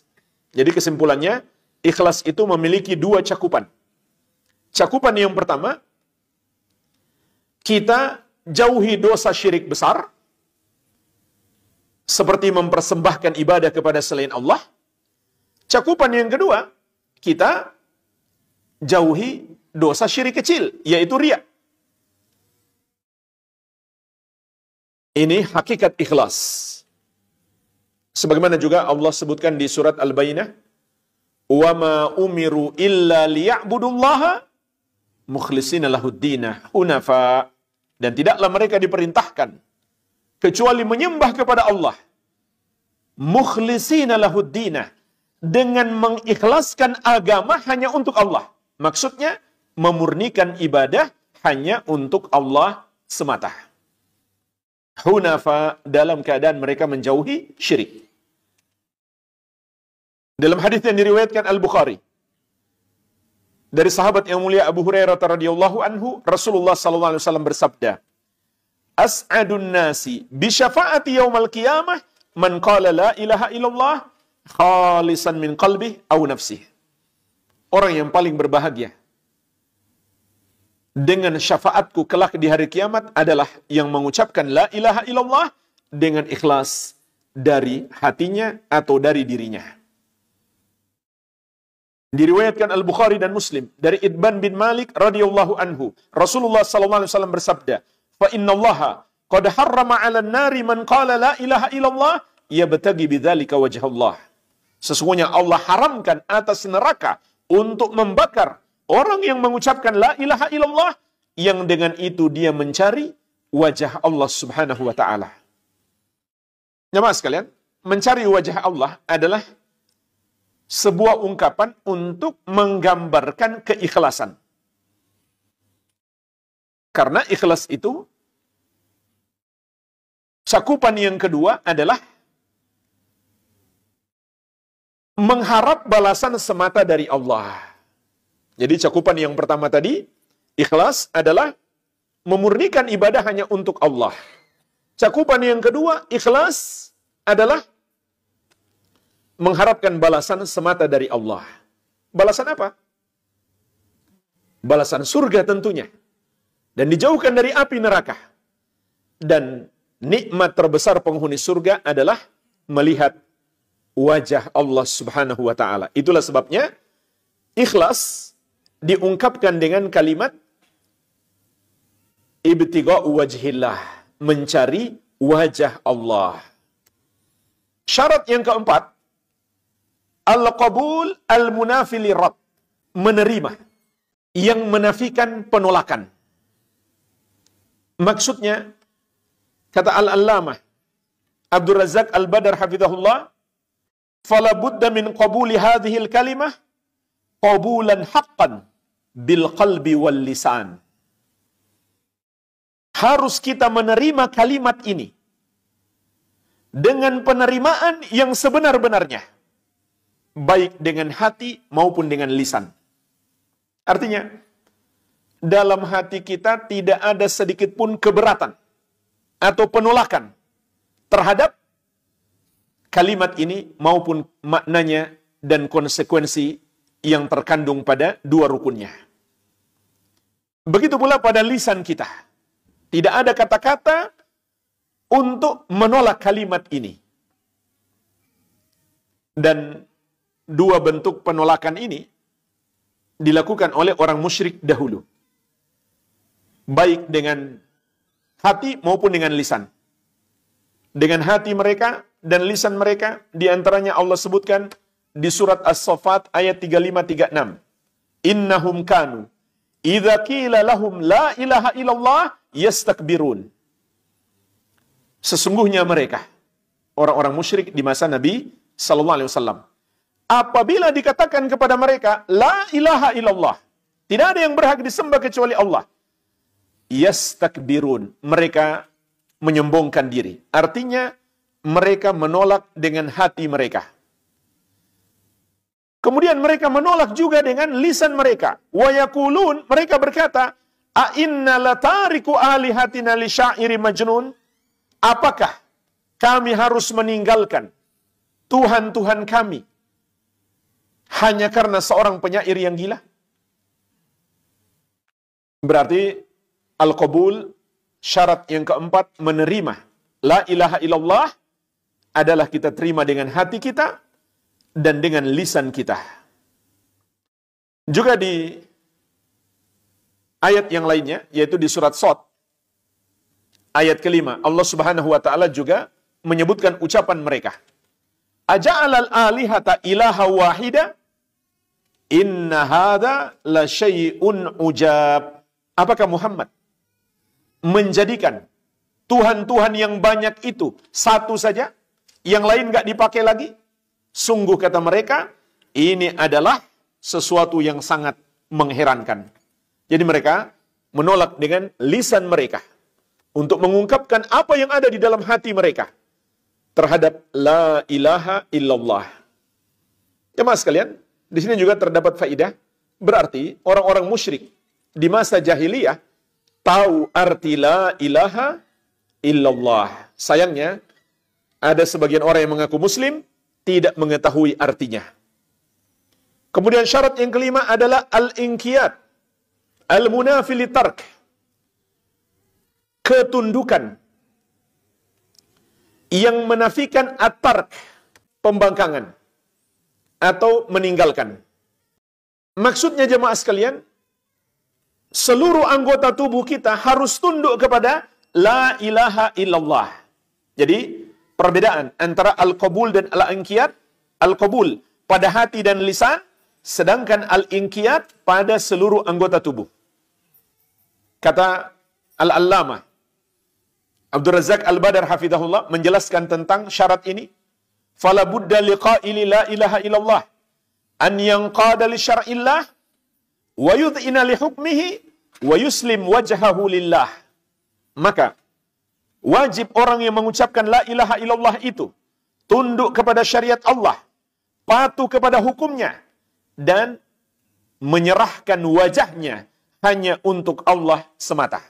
Jadi kesimpulannya, ikhlas itu memiliki dua cakupan. Cakupan yang pertama, kita jauhi dosa syirik besar, seperti mempersembahkan ibadah kepada selain Allah. Cakupan yang kedua, kita jauhi dosa syirik kecil, yaitu riya. Ini hakikat ikhlas. Sebagaimana juga Allah sebutkan di surat Al-Bayyinah, "Wa ma umiru illa liya'budullaha mukhlishina lahuddina hunafa." Dan tidaklah mereka diperintahkan kecuali menyembah kepada Allah mukhlishina lahuddina, dengan mengikhlaskan agama hanya untuk Allah. Maksudnya memurnikan ibadah hanya untuk Allah semata. Hunafa, dalam keadaan mereka menjauhi syirik. Dalam hadis yang diriwayatkan Al-Bukhari dari sahabat yang mulia Abu Hurairah radhiyallahu anhu, Rasulullah sallallahu alaihi wasallam bersabda, "As'adun nasi bi syafaati yaumal qiyamah man qala la ilaha illallah khalisan min qalbih aw nafsih." Orang yang paling berbahagia dengan syafaatku kelak di hari kiamat adalah yang mengucapkan la ilaha illallah dengan ikhlas dari hatinya atau dari dirinya. Diriwayatkan Al-Bukhari dan Muslim dari Idban bin Malik radhiyallahu anhu, Rasulullah sallallahu alaihi wasallam bersabda, "Fa innallaha qad harrama 'alan nari man qala la ilaha illallah yabtaghi bidzalika wajhallah." Sesungguhnya Allah haramkan atas neraka untuk membakar orang yang mengucapkan la ilaha illallah yang dengan itu dia mencari wajah Allah Subhanahu wa taala. Jemaah sekalian, mencari wajah Allah adalah sebuah ungkapan untuk menggambarkan keikhlasan. Karena ikhlas itu, cakupan yang kedua adalah mengharap balasan semata dari Allah. Jadi cakupan yang pertama tadi, ikhlas adalah memurnikan ibadah hanya untuk Allah. Cakupan yang kedua, ikhlas adalah mengharapkan balasan semata dari Allah. Balasan apa? balasan surga tentunya, dan dijauhkan dari api neraka. Dan nikmat terbesar penghuni surga adalah melihat wajah Allah Subhanahu wa taala. Itulah sebabnya ikhlas diungkapkan dengan kalimat ibtigha'u wajhillah, mencari wajah Allah. Syarat yang keempat, al-qabul al-munafi lirad, menerima yang menafikan penolakan. Maksudnya, kata Al-Allamah Abdul Razak Al-Badar hafizahullah, fala budda min qabuli hadhil kalimah qabulan haqqan bil qalbi wal lisan. Harus kita menerima kalimat ini dengan penerimaan yang sebenar-benarnya, baik dengan hati maupun dengan lisan. Artinya, dalam hati kita tidak ada sedikit pun keberatan atau penolakan terhadap kalimat ini maupun maknanya dan konsekuensi yang terkandung pada dua rukunnya. Begitu pula pada lisan kita. Tidak ada kata-kata untuk menolak kalimat ini. Dan dua bentuk penolakan ini dilakukan oleh orang musyrik dahulu. Baik dengan hati maupun dengan lisan. Dengan hati mereka dan lisan mereka, diantaranya Allah sebutkan di surat As-Saffat ayat 35-36. Innahum kanu idza qila lahum la ilaha illallah yastakbirun. Sesungguhnya mereka, orang-orang musyrik di masa Nabi sallallahu alaihi wasallam, apabila dikatakan kepada mereka la ilaha illallah, tidak ada yang berhak disembah kecuali Allah, yastakbirun, mereka menyombongkan diri. Artinya mereka menolak dengan hati mereka. Kemudian mereka menolak juga dengan lisan mereka. Wa yaqulun, mereka berkata, a inna latariku alihatina li syairi majnun? Apakah kami harus meninggalkan Tuhan-Tuhan kami hanya karena seorang penyair yang gila? Berarti al-qabul, syarat yang keempat, menerima la ilaha illallah adalah kita terima dengan hati kita dan dengan lisan kita. Juga di ayat yang lainnya, yaitu di surat Shad, ayat kelima, Allah Subhanahu wa ta'ala juga menyebutkan ucapan mereka. Aja'alal alihata ilaha wahida, inna hadha la syai'un ujab. Apakah Muhammad menjadikan Tuhan-Tuhan yang banyak itu satu saja, yang lain gak dipakai lagi? Sungguh kata mereka, ini adalah sesuatu yang sangat mengherankan. Jadi mereka menolak dengan lisan mereka untuk mengungkapkan apa yang ada di dalam hati mereka terhadap la ilaha illallah. Jemaah sekalian, di sini juga terdapat faidah, berarti orang-orang musyrik di masa jahiliyah tahu arti la ilaha illallah. Sayangnya, ada sebagian orang yang mengaku muslim tidak mengetahui artinya. Kemudian syarat yang kelima adalah al-inqiyad, al-munafi litark, ketundukan yang menafikan at-tark, pembangkangan atau meninggalkan. Maksudnya jemaah sekalian, seluruh anggota tubuh kita harus tunduk kepada la ilaha illallah. Jadi, perbedaan antara al-qabul dan al-inqiyad, al-qabul pada hati dan lisan, sedangkan al-inqiyad pada seluruh anggota tubuh. Kata Al-Allamah Abdul Razak Al-Badar hafizahullah menjelaskan tentang syarat ini. Fala budda liqa'ili la ilaha illallah an yanqada li syar'illah wa yudhina li hukmihi wa yuslim wajhahu lillah. Maka wajib orang yang mengucapkan la ilaha illallah itu tunduk kepada syariat Allah, patuh kepada hukumnya, dan menyerahkan wajahnya hanya untuk Allah semata.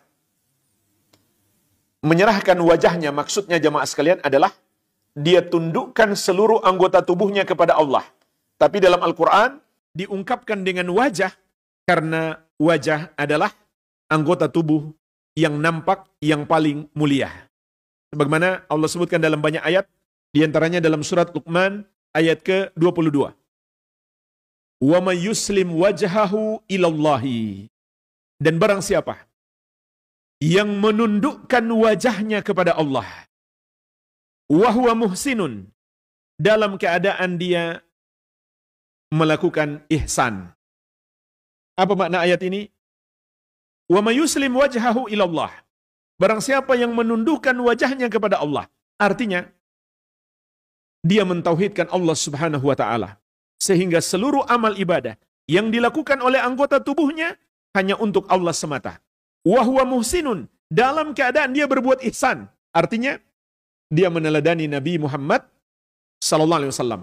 Menyerahkan wajahnya maksudnya jemaah sekalian adalah dia tundukkan seluruh anggota tubuhnya kepada Allah. Tapi dalam Al-Quran diungkapkan dengan wajah karena wajah adalah anggota tubuh yang nampak yang paling mulia. Sebagaimana Allah sebutkan dalam banyak ayat, di antaranya dalam surat Luqman ayat ke-22. Wa may yuslim wajhahu ilallahi. Dan barang siapa yang menundukkan wajahnya kepada Allah, wa huwa muhsinun, dalam keadaan dia melakukan ihsan. Apa makna ayat ini? Wa may yuslim wajhahu ilallah. Barang siapa yang menundukkan wajahnya kepada Allah, artinya dia mentauhidkan Allah Subhanahu wa taala, sehingga seluruh amal ibadah yang dilakukan oleh anggota tubuhnya hanya untuk Allah semata. Wa huwa muhsinun, dalam keadaan dia berbuat ihsan. Artinya dia meneladani Nabi Muhammad sallallahu alaihi wasallam.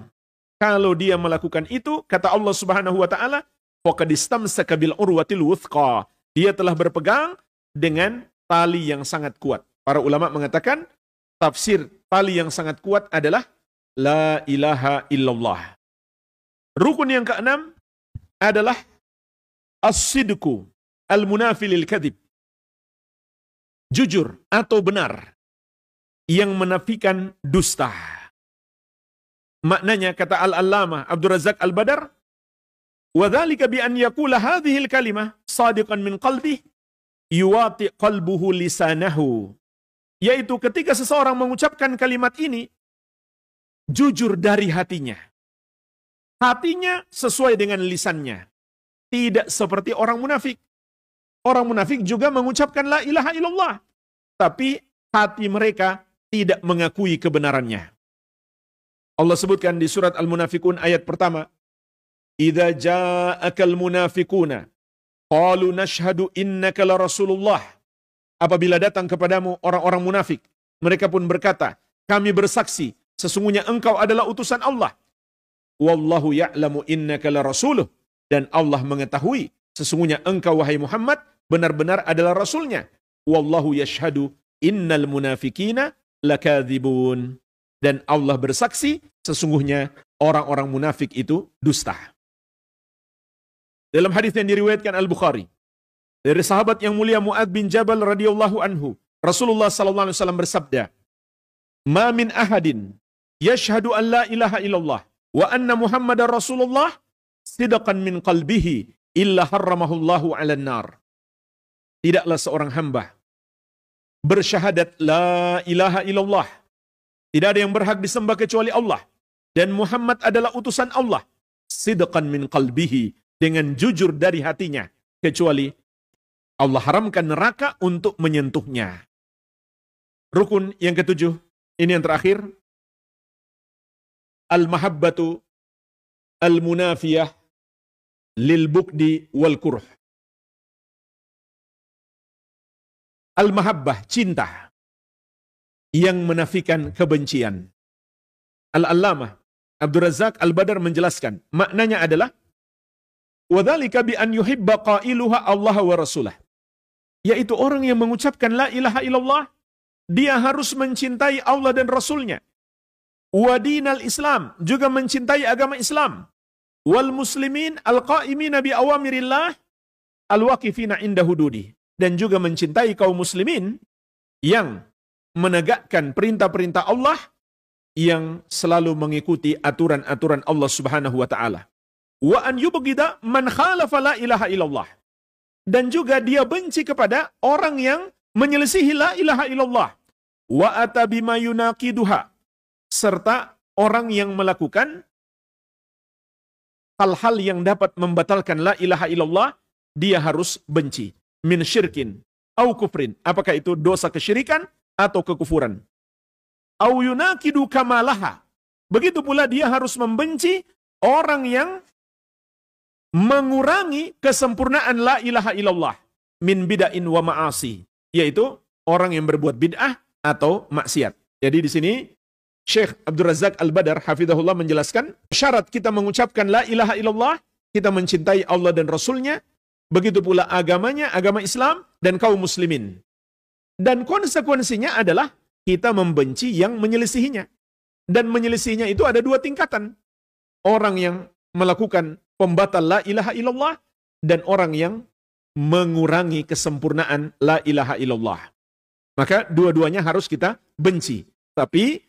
Kalau dia melakukan itu, kata Allah Subhanahu wa taala, faqad istamsaka bil urwatil wuthqa. Dia telah berpegang dengan tali yang sangat kuat. Para ulama mengatakan tafsir tali yang sangat kuat adalah la ilaha illallah. Rukun yang keenam adalah as-sidqu al-munafi lil kadhib. Jujur atau benar yang menafikan dusta. Maknanya kata Al-Allamah Abdul Razak Al-Badar, wa dzalika bi an yaqula hadhihi al-kalimah sadiqan min qalbihi yuwati qalbuhu lisanahu. Yaitu ketika seseorang mengucapkan kalimat ini jujur dari hatinya. Hatinya sesuai dengan lisannya. Tidak seperti orang munafik. Orang munafik juga mengucapkan la ilaha illallah, tapi hati mereka tidak mengakui kebenarannya. Allah sebutkan di surat Al-Munafikun ayat pertama, idza ja'akal munafiquna qalu nashhadu innaka la rasulullah. Apabila datang kepadamu orang-orang munafik, mereka pun berkata, kami bersaksi sesungguhnya engkau adalah utusan Allah. Wallahu ya'lamu innaka la rasuluh, dan Allah mengetahui sesungguhnya engkau wahai Muhammad benar-benar adalah rasulnya. Wallahu yashhadu innal munafikina lakadzibun, dan Allah bersaksi sesungguhnya orang-orang munafik itu dusta. Dalam hadis yang diriwayatkan Al-Bukhari dari sahabat yang mulia Mu'adz bin Jabal radhiyallahu anhu, Rasulullah sallallahu alaihi wasallam bersabda, "Ma min ahadin yashhadu an la ilaha illallah wa anna Muhammadar Rasulullah sidqan min qalbihi illa harramahullahu 'alan nar." Tidaklah seorang hamba bersyahadat la ilaha illallah, tidak ada yang berhak disembah kecuali Allah, dan Muhammad adalah utusan Allah, sidqan min qalbihi, dengan jujur dari hatinya, kecuali Allah haramkan neraka untuk menyentuhnya. Rukun yang ketujuh, ini yang terakhir, al-mahabbatu al-munafiyah lil bukdi wal kurh. Al-mahabbah, cinta yang menafikan kebencian. Al-Allamah Abdul Razak Al-Badar menjelaskan, maknanya adalah wadzalika bi an yuhibba qailuha Allah wa rasulah. Yaitu orang yang mengucapkan la ilaha illallah, dia harus mencintai Allah dan Rasulnya. Wa dinal Islam, juga mencintai agama Islam. Wal muslimin al-qa'imina bi awamirillah al-waqifina inda hududi. Dan juga mencintai kaum muslimin yang menegakkan perintah-perintah Allah, yang selalu mengikuti aturan-aturan Allah Subhanahu wa taala. Wa an yubghida man khalafa la ilaha illallah. Dan juga dia benci kepada orang yang menyelisihi la ilaha illallah. Wa ata bima yunaqiduha, serta orang yang melakukan hal-hal yang dapat membatalkan la ilaha illallah, dia harus benci. Min syirkin au kufrin, apakah itu dosa kesyirikan atau kekufuran. Au yunaqidu kamalaha, begitu pula dia harus membenci orang yang mengurangi kesempurnaan la ilaha illallah min bid'ain wa ma'asi, yaitu orang yang berbuat bid'ah atau maksiat. Jadi di sini Syekh Abdul Razak Al-Badar hafizahullah menjelaskan, syarat kita mengucapkan la ilaha illallah, kita mencintai Allah dan Rasulnya, begitu pula agamanya, agama Islam, dan kaum muslimin. Dan konsekuensinya adalah kita membenci yang menyelisihinya. Dan menyelisihinya itu ada dua tingkatan. Orang yang melakukan pembatal la ilaha illallah, dan orang yang mengurangi kesempurnaan la ilaha illallah. Maka dua-duanya harus kita benci. Tapi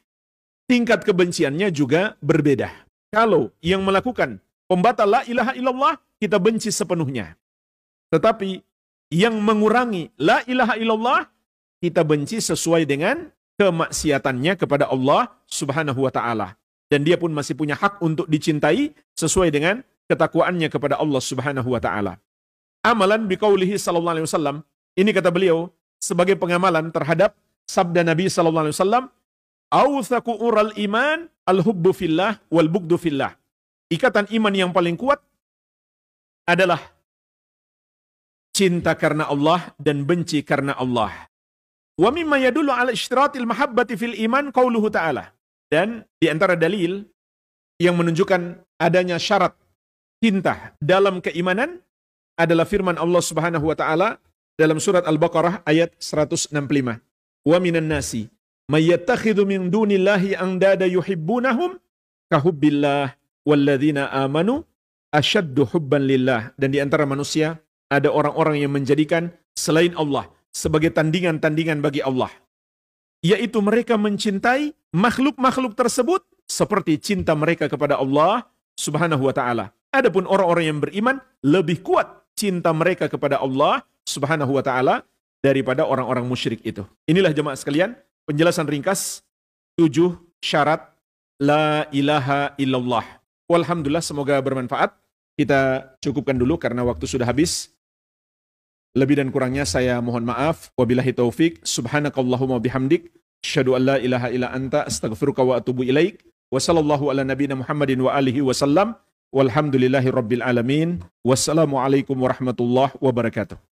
tingkat kebenciannya juga berbeda. Kalau yang melakukan pembatal la ilaha illallah, kita benci sepenuhnya. Tetapi yang mengurangi la ilaha illallah, kita benci sesuai dengan kemaksiatannya kepada Allah Subhanahu wa ta'ala. Dan dia pun masih punya hak untuk dicintai sesuai dengan ketakwaannya kepada Allah Subhanahu wa ta'ala. Amalan biqaulihi sallallahu alaihi wasallam, ini kata beliau sebagai pengamalan terhadap sabda Nabi sallallahu alaihi wasallam, "Awthaqu ural iman al-hubbu fillah wal bugdu fillah." Ikatan iman yang paling kuat adalah cinta karena Allah dan benci karena Allah. Wa mimma yadullu ala ishtiratil mahabbati fil iman qauluhu ta'ala. Dan di antara dalil yang menunjukkan adanya syarat cinta dalam keimanan adalah firman Allah Subhanahu wa taala dalam surat Al-Baqarah ayat 165. Wa minan nasi may yattakhidhu min dunillahi andada yuhibbunahum kahubbillah walladzina amanu asyaddu hubban lillah. Dan di antara manusia ada orang-orang yang menjadikan selain Allah sebagai tandingan-tandingan bagi Allah, yaitu mereka mencintai makhluk-makhluk tersebut seperti cinta mereka kepada Allah Subhanahu wa taala. Adapun orang-orang yang beriman lebih kuat cinta mereka kepada Allah Subhanahu wa taala daripada orang-orang musyrik itu. Inilah jemaah sekalian penjelasan ringkas 7 syarat la ilaha illallah. Walhamdulillah, semoga bermanfaat. Kita cukupkan dulu karena waktu sudah habis. Lebih dan kurangnya saya mohon maaf. Wabillahi taufik. Subhanakallahumma bihamdik. Asyhadu an la ilaha illa anta astaghfiruka wa atubu ilaik. Wa sallallahu ala nabiyina Muhammadin wa alihi wa sallam. Walhamdulillahi rabbil alamin. Wassalamualaikum warahmatullahi wabarakatuh.